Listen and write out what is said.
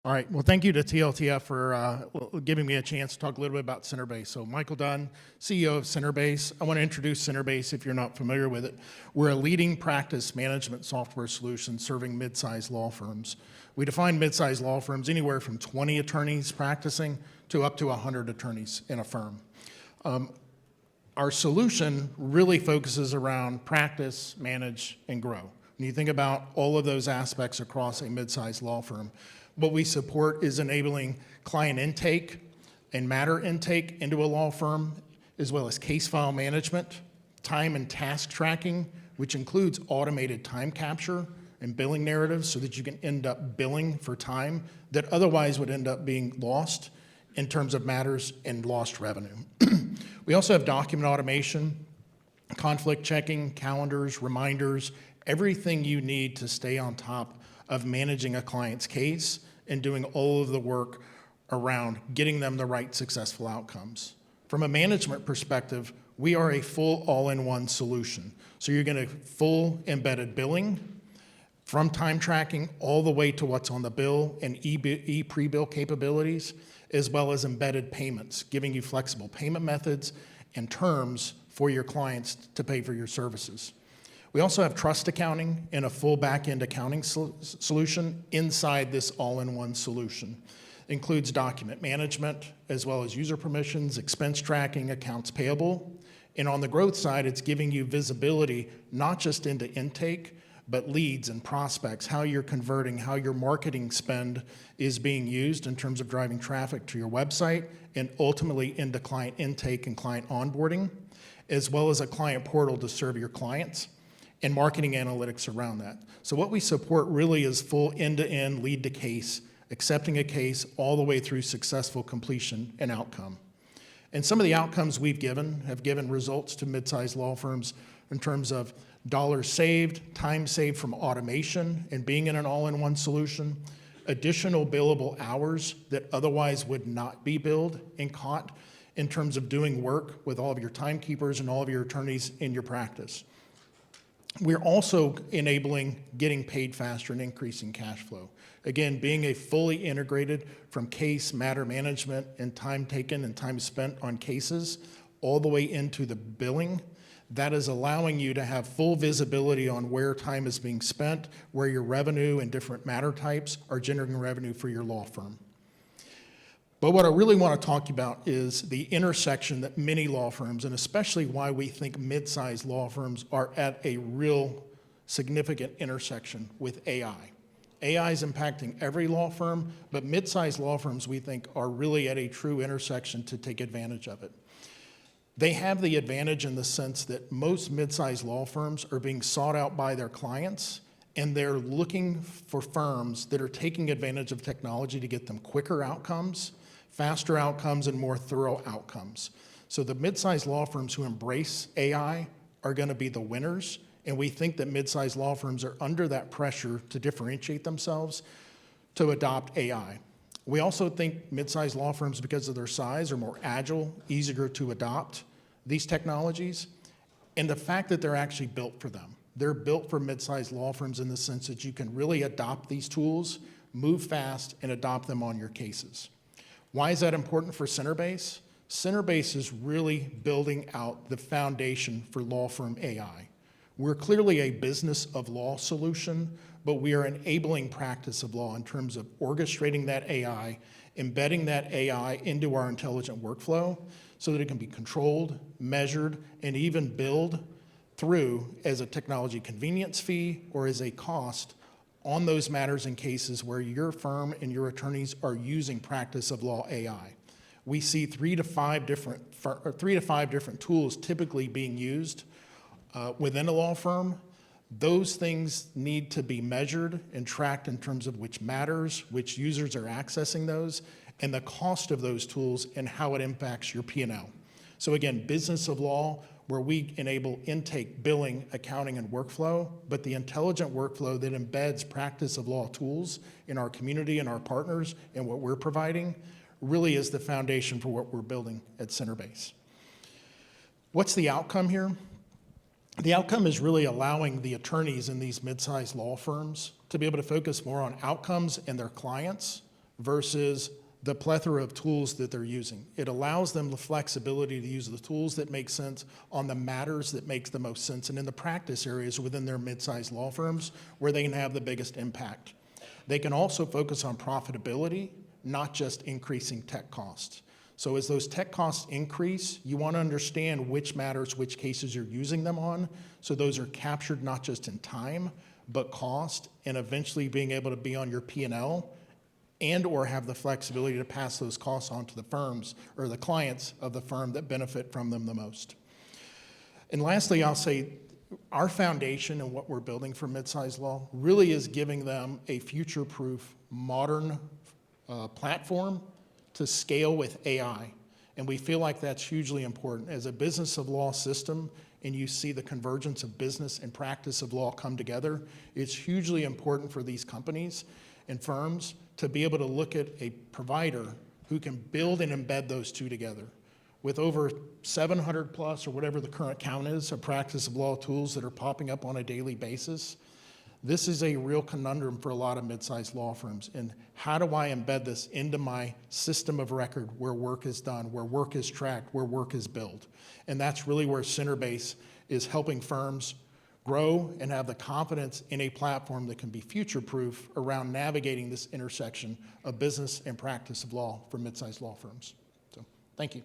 All right. Well, thank you to TLTF for giving me a chance to talk a little bit about Centerbase. So Michael Dunn, CEO of Centerbase. I want to introduce Centerbase if you're not familiar with it. We're a leading practice management software solution serving mid-sized law firms. We define mid-sized law firms anywhere from 20 attorneys practicing to up to 100 attorneys in a firm. Our solution really focuses around practice, manage, and grow. When you think about all of those aspects across a mid-sized law firm, what we support is enabling client intake and matter intake into a law firm, as well as case file management, time and task tracking, which includes automated time capture and billing narratives so that you can end up billing for time that otherwise would end up being lost in terms of matters and lost revenue. We also have document automation, conflict checking, calendars, reminders, everything you need to stay on top of managing a client's case and doing all of the work around getting them the right successful outcomes. From a management perspective, we are a full all-in-one solution. So you're getting full embedded billing from time tracking all the way to what's on the bill and e-pre-bill capabilities, as well as embedded payments, giving you flexible payment methods and terms for your clients to pay for your services. We also have trust accounting and a full back-end accounting solution inside this all-in-one solution. It includes document management, as well as user permissions, expense tracking, accounts payable. And on the growth side, it's giving you visibility, not just into intake, but leads and prospects, how you're converting, how your marketing spend is being used in terms of driving traffic to your website, and ultimately into client intake and client onboarding, as well as a client portal to serve your clients, and marketing analytics around that. So what we support really is full end-to-end lead to case, accepting a case all the way through successful completion and outcome. And some of the outcomes we've given have given results to mid-sized law firms in terms of dollars saved, time saved from automation and being in an all-in-one solution, additional billable hours that otherwise would not be billed and caught in terms of doing work with all of your timekeepers and all of your attorneys in your practice. We're also enabling getting paid faster and increasing cash flow. Again, being a fully integrated from case, matter management, and time taken and time spent on cases, all the way into the billing, that is allowing you to have full visibility on where time is being spent, where your revenue and different matter types are generating revenue for your law firm. But what I really want to talk about is the intersection that many law firms, and especially why we think mid-sized law firms are at a real significant intersection with AI. AI is impacting every law firm, but mid-sized law firms we think are really at a true intersection to take advantage of it. They have the advantage in the sense that most mid-sized law firms are being sought out by their clients, and they're looking for firms that are taking advantage of technology to get them quicker outcomes, faster outcomes, and more thorough outcomes. So the mid-sized law firms who embrace AI are going to be the winners, and we think that mid-sized law firms are under that pressure to differentiate themselves to adopt AI. We also think mid-sized law firms, because of their size, are more agile, easier to adopt these technologies, and the fact that they're actually built for them. They're built for mid-sized law firms in the sense that you can really adopt these tools, move fast, and adopt them on your cases. Why is that important for Centerbase? Centerbase is really building out the foundation for law firm AI. We're clearly a business of law solution, but we are enabling practice of law in terms of orchestrating that AI, embedding that AI into our intelligent workflow so that it can be controlled, measured, and even billed through as a technology convenience fee or as a cost on those matters and cases where your firm and your attorneys are using practice of law AI. We see three to five different tools typically being used within a law firm. Those things need to be measured and tracked in terms of which matters, which users are accessing those, and the cost of those tools and how it impacts your P&L. So again, business of law, where we enable intake, billing, accounting, and workflow, but the intelligent workflow that embeds practice of law tools in our community and our partners and what we're providing really is the foundation for what we're building at Centerbase. What's the outcome here? The outcome is really allowing the attorneys in these mid-sized law firms to be able to focus more on outcomes and their clients versus the plethora of tools that they're using. It allows them the flexibility to use the tools that make sense on the matters that makes the most sense and in the practice areas within their mid-sized law firms where they can have the biggest impact. They can also focus on profitability, not just increasing tech costs. So as those tech costs increase, you want to understand which matters, which cases you're using them on, so those are captured not just in time, but cost, and eventually being able to be on your P&L and or have the flexibility to pass those costs on to the firms or the clients of the firm that benefit from them the most. And lastly, I'll say our foundation and what we're building for mid-sized law really is giving them a future-proof, modern platform to scale with AI. And we feel like that's hugely important. As a business of law system, and you see the convergence of business and practice of law come together, it's hugely important for these companies and firms to be able to look at a provider who can build and embed those two together. With over 700 plus, or whatever the current count is, of practice of law tools that are popping up on a daily basis, this is a real conundrum for a lot of mid-sized law firms. And how do I embed this into my system of record where work is done, where work is tracked, where work is billed? And that's really where Centerbase is helping firms grow and have the confidence in a platform that can be future-proof around navigating this intersection of business and practice of law for mid-sized law firms. So, thank you.